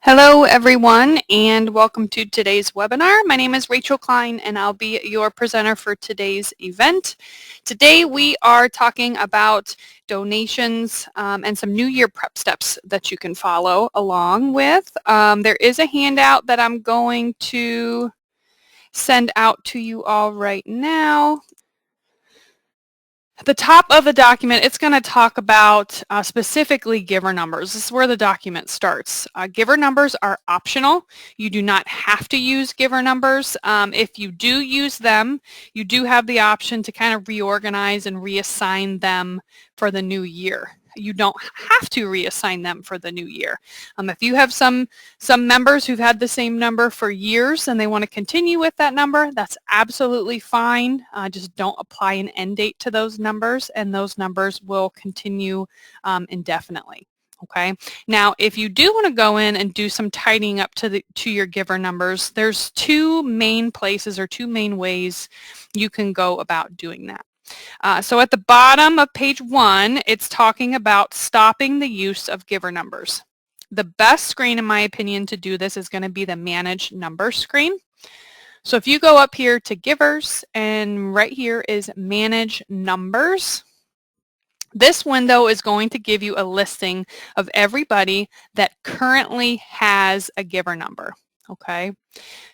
Hello everyone and welcome to today's webinar. My name is Rachel Klein and I'll be your presenter for today's event. Today we are talking about donations and some New Year prep steps that you can follow along with. There is a handout that I'm going to send out to you all right now. At the top of the document, it's going to talk about specifically giver numbers. This is where the document starts. Giver numbers are optional. You do not have to use giver numbers. If you do use them, you do have the option to kind of reorganize and reassign them for the new year. You don't have to reassign them for the new year. If you have some members who've had the same number for years and they want to continue with that number, that's absolutely fine. Just don't apply an end date to those numbers and those numbers will continue indefinitely. Okay. Now, if you do want to go in and do some tidying up to your giver numbers, there's two main places or two main ways you can go about doing that. So at the bottom of page 1, it's talking about stopping the use of giver numbers. The best screen, in my opinion, to do this is going to be the Manage Numbers screen. So if you go up here to Givers, and right here is Manage Numbers, this window is going to give you a listing of everybody that currently has a giver number. Okay,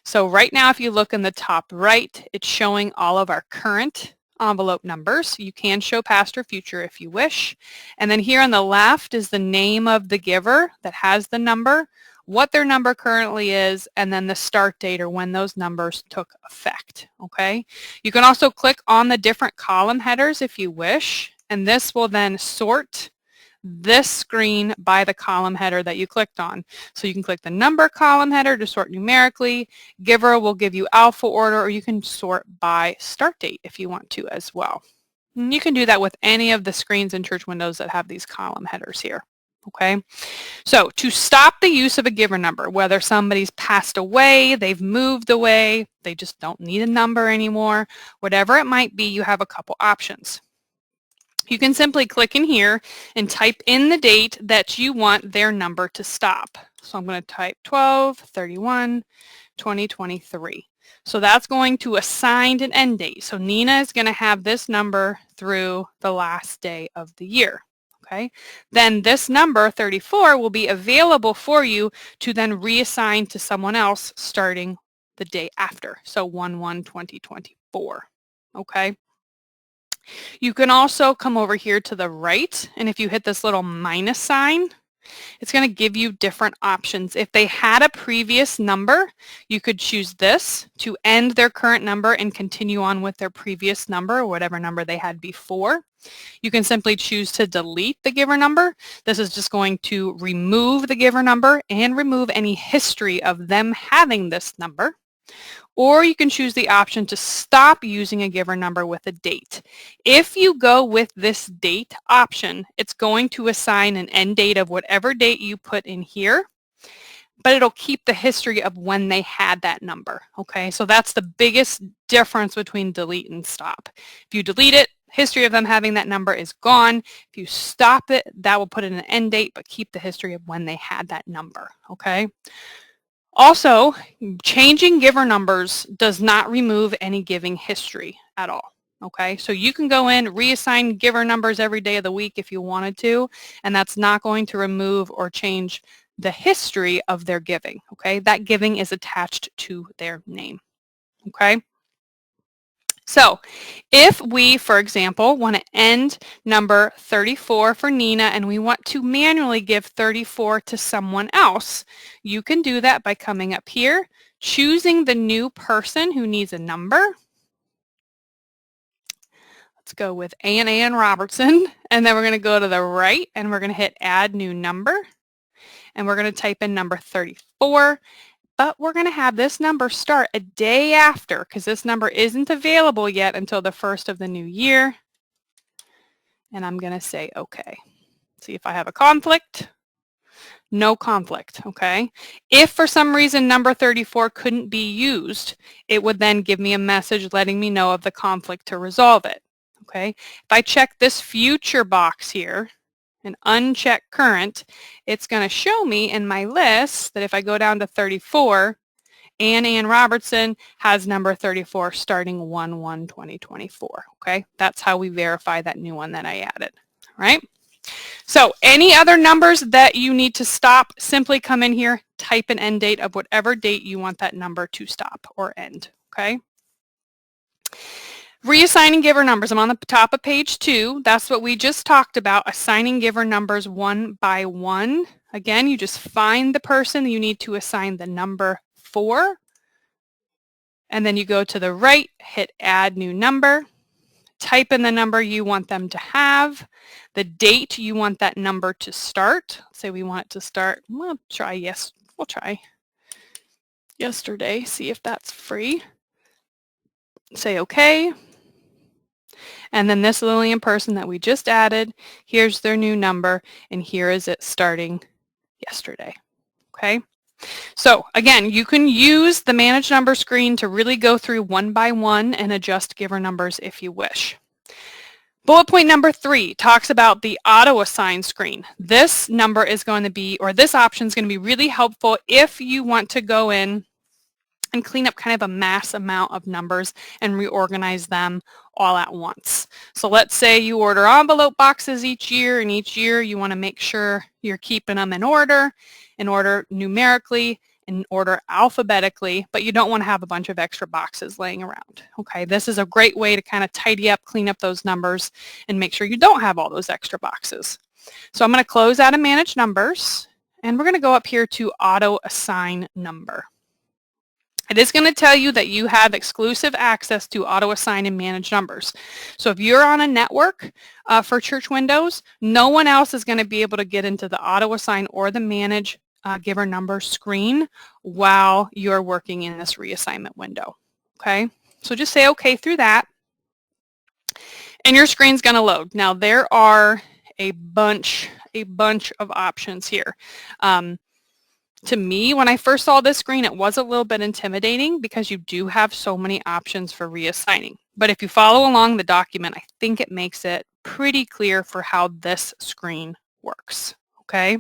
so right now if you look in the top right, it's showing all of our current envelope numbers. You can show past or future if you wish. And then here on the left is the name of the giver that has the number, what their number currently is, and then the start date or when those numbers took effect. Okay. You can also click on the different column headers if you wish, and this will then sort this screen by the column header that you clicked on. So you can click the number column header to sort numerically. Giver will give you alpha order, or you can sort by start date if you want to as well. And you can do that with any of the screens in church windows that have these column headers here. Okay, so to stop the use of a giver number, whether somebody's passed away, they've moved away, they just don't need a number anymore, whatever it might be, you have a couple options. You can simply click in here and type in the date that you want their number to stop. So I'm going to type 12/31/2023. So that's going to assign an end date. So Nina is going to have this number through the last day of the year. Okay. Then this number 34 will be available for you to then reassign to someone else starting the day after. So 1/1/2024. Okay. You can also come over here to the right, and if you hit this little minus sign, it's going to give you different options. If they had a previous number, you could choose this to end their current number and continue on with their previous number, or whatever number they had before. You can simply choose to delete the giver number. This is just going to remove the giver number and remove any history of them having this number. Or you can choose the option to stop using a giver number with a date. If you go with this date option, it's going to assign an end date of whatever date you put in here, but it'll keep the history of when they had that number. Okay, so that's the biggest difference between delete and stop. If you delete it, history of them having that number is gone. If you stop it, that will put in an end date, but keep the history of when they had that number. Okay. Also, changing giver numbers does not remove any giving history at all. Okay, so you can go in, reassign giver numbers every day of the week if you wanted to, and that's not going to remove or change the history of their giving. Okay, that giving is attached to their name. Okay. So if we, for example, want to end number 34 for Nina and we want to manually give 34 to someone else, you can do that by coming up here, choosing the new person who needs a number. Let's go with Ann Robertson, and then we're going to go to the right and we're going to hit Add New Number, and we're going to type in number 34. But we're going to have this number start a day after, because this number isn't available yet until the 1st of the new year. And I'm going to say OK. See if I have a conflict. No conflict. Okay. If for some reason number 34 couldn't be used, it would then give me a message letting me know of the conflict to resolve it. Okay. If I check this future box here, and uncheck current, it's going to show me in my list that if I go down to 34, Ann Robertson has number 34 starting 1/1/2024. Okay, that's how we verify that new one that I added. All right. So any other numbers that you need to stop, simply come in here, type an end date of whatever date you want that number to stop or end. Okay. Reassigning giver numbers. I'm on the top of page 2. That's what we just talked about, assigning giver numbers one by one. Again, you just find the person you need to assign the number for, and then you go to the right, hit add new number, type in the number you want them to have, the date you want that number to start. Say we want it to start, we'll try yesterday, see if that's free. Say okay. And then this Lillian person that we just added, here's their new number, and here is it starting yesterday. Okay. So again, you can use the manage number screen to really go through one by one and adjust giver numbers if you wish. Bullet point number 3 talks about the auto assign screen. This number is going to be, or this option is going to be really helpful if you want to go in and clean up kind of a mass amount of numbers and reorganize them all at once. So let's say you order envelope boxes each year, and each year you want to make sure you're keeping them in order numerically, in order alphabetically, but you don't want to have a bunch of extra boxes laying around. Okay, this is a great way to kind of tidy up, clean up those numbers, and make sure you don't have all those extra boxes. So I'm going to close out of manage numbers, and we're going to go up here to auto assign number. It is going to tell you that you have exclusive access to auto assign and manage numbers. So if you're on a network for Church Windows, no one else is going to be able to get into the auto assign or the manage giver number screen while you're working in this reassignment window. Okay, so just say okay through that, and your screen's going to load. Now there are a bunch of options here. To me, when I first saw this screen, it was a little bit intimidating because you do have so many options for reassigning. But if you follow along the document, I think it makes it pretty clear for how this screen works. Okay.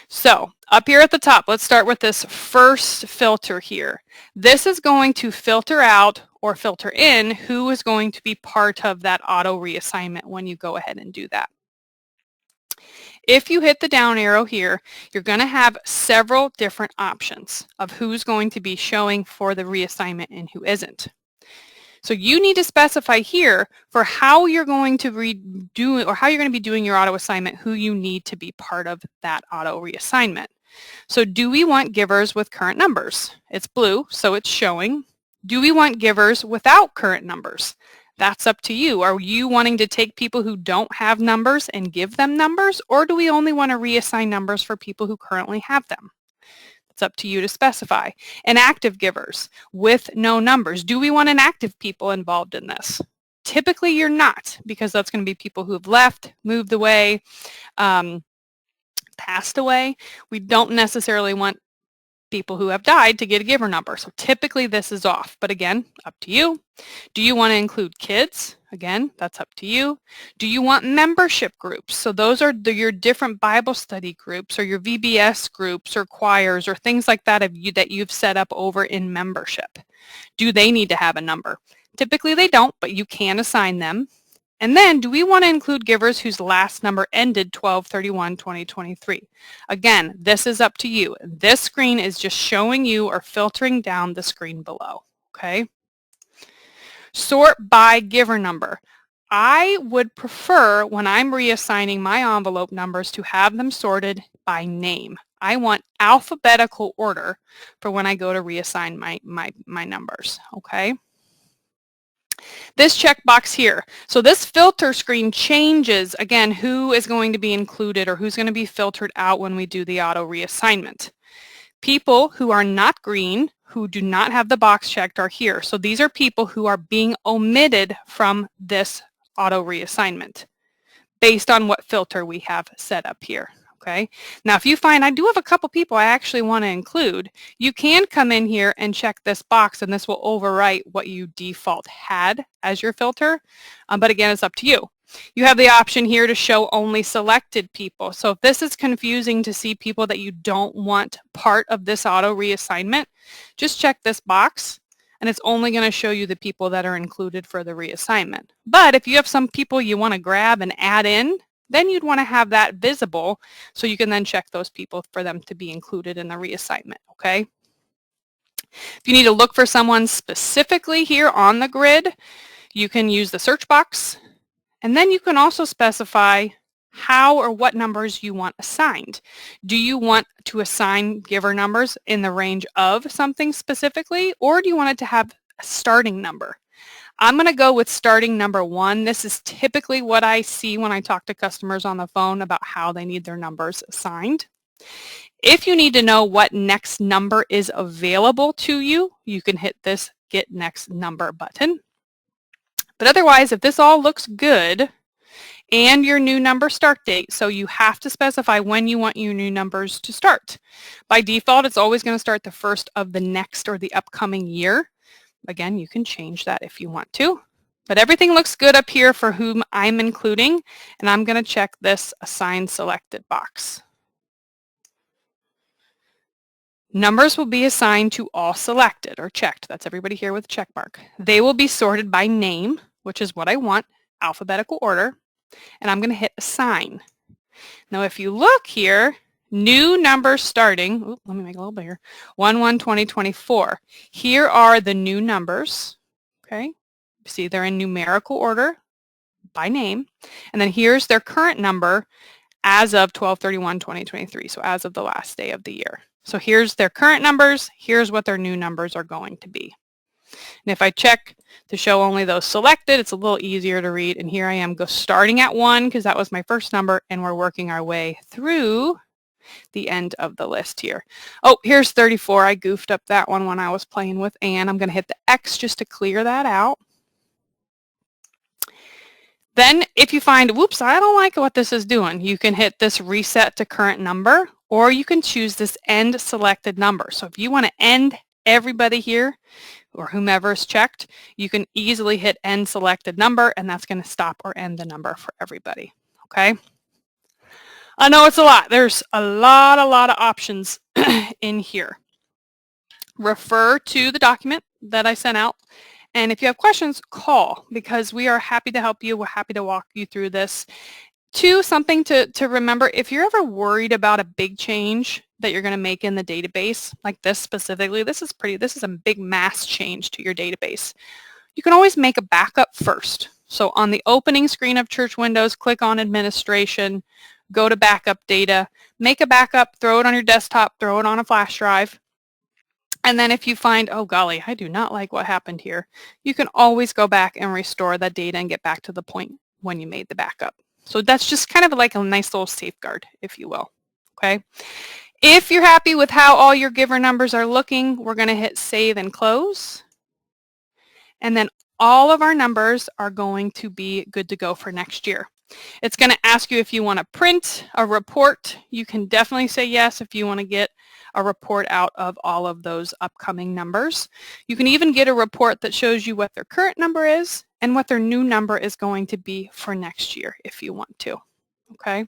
So up here at the top, let's start with this first filter here. This is going to filter out or filter in who is going to be part of that auto reassignment when you go ahead and do that. If you hit the down arrow here, you're going to have several different options of who's going to be showing for the reassignment and who isn't. So you need to specify here for how you're going to be doing your auto assignment, who you need to be part of that auto reassignment. So do we want givers with current numbers? It's blue, so it's showing. Do we want givers without current numbers? That's up to you. Are you wanting to take people who don't have numbers and give them numbers, or do we only want to reassign numbers for people who currently have them? It's up to you to specify. Inactive givers with no numbers. Do we want inactive people involved in this? Typically you're not, because that's going to be people who have left, moved away, passed away. We don't necessarily want people who have died to get a giver number. So typically this is off, but again, up to you. Do you want to include kids? Again, that's up to you. Do you want membership groups? So those are your different Bible study groups or your VBS groups or choirs or things like that that you've set up over in membership. Do they need to have a number? Typically they don't, but you can assign them. And then, do we want to include givers whose last number ended 12/31/2023? Again, this is up to you. This screen is just showing you or filtering down the screen below, okay? Sort by giver number. I would prefer, when I'm reassigning my envelope numbers, to have them sorted by name. I want alphabetical order for when I go to reassign my numbers, okay? This checkbox here. So this filter screen changes, again, who is going to be included or who's going to be filtered out when we do the auto reassignment. People who are not green, who do not have the box checked, are here. So these are people who are being omitted from this auto reassignment based on what filter we have set up here. Okay. Now, if you find I do have a couple people I actually want to include, you can come in here and check this box, and this will overwrite what you default had as your filter. But again, it's up to you. You have the option here to show only selected people. So if this is confusing to see people that you don't want part of this auto reassignment, just check this box and it's only going to show you the people that are included for the reassignment. But if you have some people you want to grab and add in, then you'd want to have that visible so you can then check those people for them to be included in the reassignment, okay? If you need to look for someone specifically here on the grid, you can use the search box. And then you can also specify how or what numbers you want assigned. Do you want to assign giver numbers in the range of something specifically, or do you want it to have a starting number? I'm going to go with starting number 1. This is typically what I see when I talk to customers on the phone about how they need their numbers assigned. If you need to know what next number is available to you, you can hit this Get Next Number button. But otherwise, if this all looks good and your new number start date, so you have to specify when you want your new numbers to start. By default, it's always going to start the first of the next or the upcoming year. Again, you can change that if you want to. But everything looks good up here for whom I'm including, and I'm going to check this Assign Selected box. Numbers will be assigned to all selected or checked. That's everybody here with a check mark. They will be sorted by name, which is what I want, alphabetical order, and I'm going to hit Assign. Now if you look here, new numbers starting, let me make it a little bigger, 1/1/2024. Here are the new numbers, okay? See, they're in numerical order by name, and then here's their current number as of 12/31/2023, so as of the last day of the year. So here's their current numbers, here's what their new numbers are going to be. And if I check to show only those selected, it's a little easier to read. And here I am starting at 1 because that was my first number, and we're working our way through the end of the list here. Oh, here's 34. I goofed up that one when I was playing with Ann. I'm going to hit the X just to clear that out. Then if you find, whoops, I don't like what this is doing, you can hit this Reset to Current Number, or you can choose this End Selected Number. So if you want to end everybody here, or whomever is checked, you can easily hit End Selected Number, and that's going to stop or end the number for everybody, okay? I know it's a lot. There's a lot of options in here. Refer to the document that I sent out. And if you have questions, call, because we are happy to help you. We're happy to walk you through this. Something to remember, if you're ever worried about a big change that you're going to make in the database, like this specifically, this is a big mass change to your database. You can always make a backup first. So on the opening screen of Church Windows, click on Administration, go to Backup Data, make a backup, throw it on your desktop, throw it on a flash drive. And then if you find, oh golly, I do not like what happened here, you can always go back and restore that data and get back to the point when you made the backup. So that's just kind of like a nice little safeguard, if you will, okay? If you're happy with how all your giver numbers are looking, we're going to hit Save and Close. And then all of our numbers are going to be good to go for next year. It's going to ask you if you want to print a report. You can definitely say yes if you want to get a report out of all of those upcoming numbers. You can even get a report that shows you what their current number is and what their new number is going to be for next year if you want to. Okay,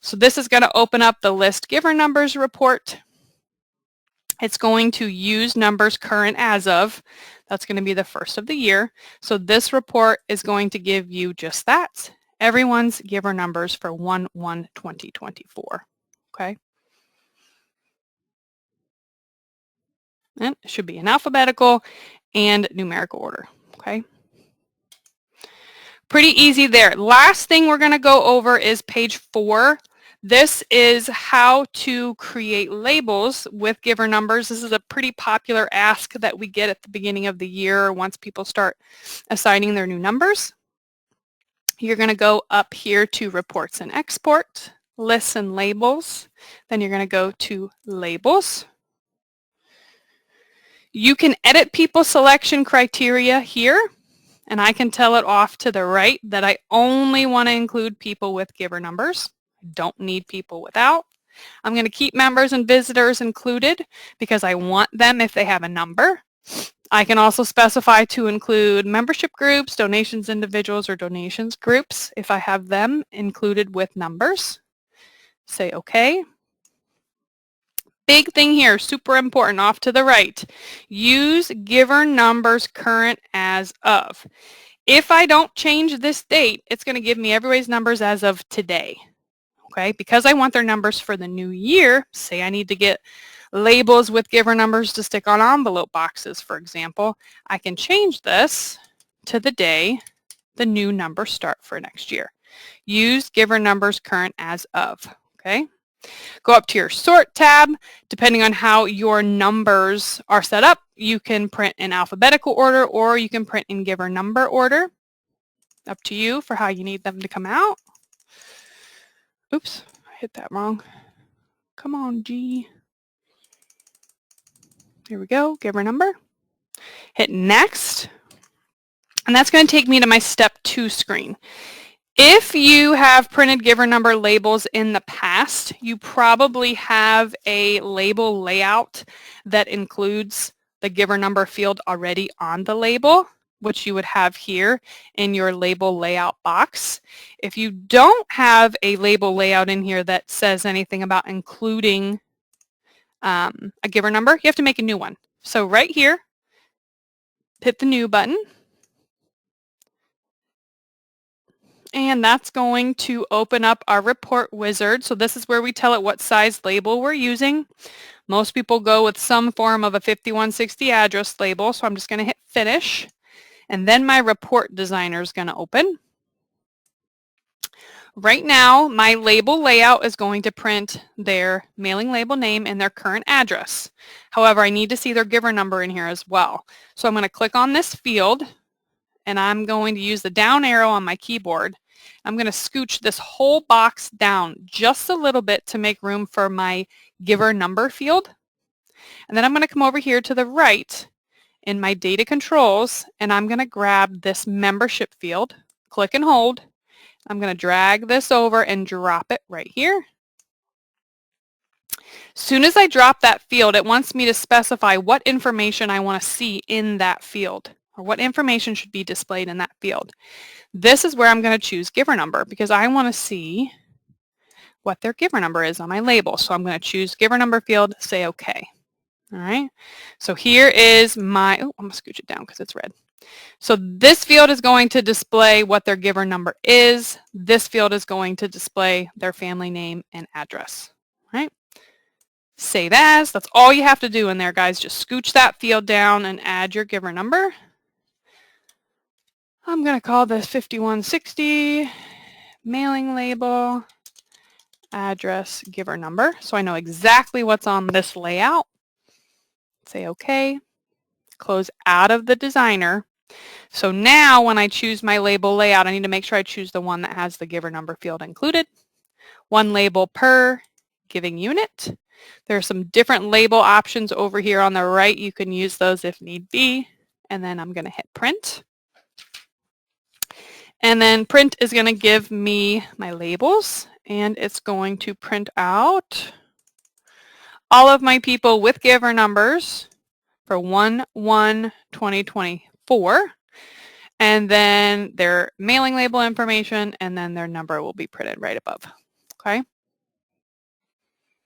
so this is going to open up the List Giver Numbers report. It's going to use numbers current as of. That's going to be the first of the year. So this report is going to give you just that. Everyone's giver numbers for 1/1/2024. Okay. And it should be in alphabetical and numerical order. Okay. Pretty easy there. Last thing we're going to go over is page 4. This is how to create labels with giver numbers. This is a pretty popular ask that we get at the beginning of the year once people start assigning their new numbers. You're going to go up here to Reports and Export, Lists and Labels. Then you're going to go to Labels. You can edit people selection criteria here, and I can tell it off to the right that I only want to include people with giver numbers. I don't need people without. I'm going to keep members and visitors included because I want them if they have a number. I can also specify to include membership groups, donations individuals, or donations groups if I have them included with numbers. Say OK. Big thing here, super important, off to the right. Use giver numbers current as of. If I don't change this date, it's going to give me everybody's numbers as of today. Okay, because I want their numbers for the new year, say I need to get labels with giver numbers to stick on envelope boxes, for example, I can change this to the day the new numbers start for next year. Use giver numbers current as of. Okay. Go up to your sort tab. Depending on how your numbers are set up, you can print in alphabetical order or you can print in giver number order. Up to you for how you need them to come out. Oops, I hit that wrong. Come on, G. Here we go, giver number. Hit next. And that's going to take me to my step 2 screen. If you have printed giver number labels in the past, you probably have a label layout that includes the giver number field already on the label, which you would have here in your label layout box. If you don't have a label layout in here that says anything about including a giver number, you have to make a new one. So right here, hit the new button. And that's going to open up our report wizard. So this is where we tell it what size label we're using. Most people go with some form of a 5160 address label. So I'm just going to hit finish. And then my report designer is going to open. Right now, my label layout is going to print their mailing label name and their current address. However, I need to see their giver number in here as well. So I'm going to click on this field and I'm going to use the down arrow on my keyboard. I'm going to scooch this whole box down just a little bit to make room for my giver number field. And then I'm going to come over here to the right in my data controls and I'm going to grab this membership field, click and hold. I'm going to drag this over and drop it right here. As soon as I drop that field, it wants me to specify what information I want to see in that field, or what information should be displayed in that field. This is where I'm going to choose giver number because I want to see what their giver number is on my label. So I'm going to choose giver number field, say OK. All right. So here is my, oh, I'm going to scooch it down because it's red. So this field is going to display what their giver number is. This field is going to display their family name and address. All right. Save as. That's all you have to do in there, guys. Just scooch that field down and add your giver number. I'm going to call this 5160 mailing label address giver number so I know exactly what's on this layout. Say OK. Close out of the designer. So now when I choose my label layout, I need to make sure I choose the one that has the giver number field included. One label per giving unit. There are some different label options over here on the right. You can use those if need be. And then I'm going to hit print. And then print is going to give me my labels and it's going to print out all of my people with giver numbers for 1/1/2024. And then their mailing label information and then their number will be printed right above. Okay.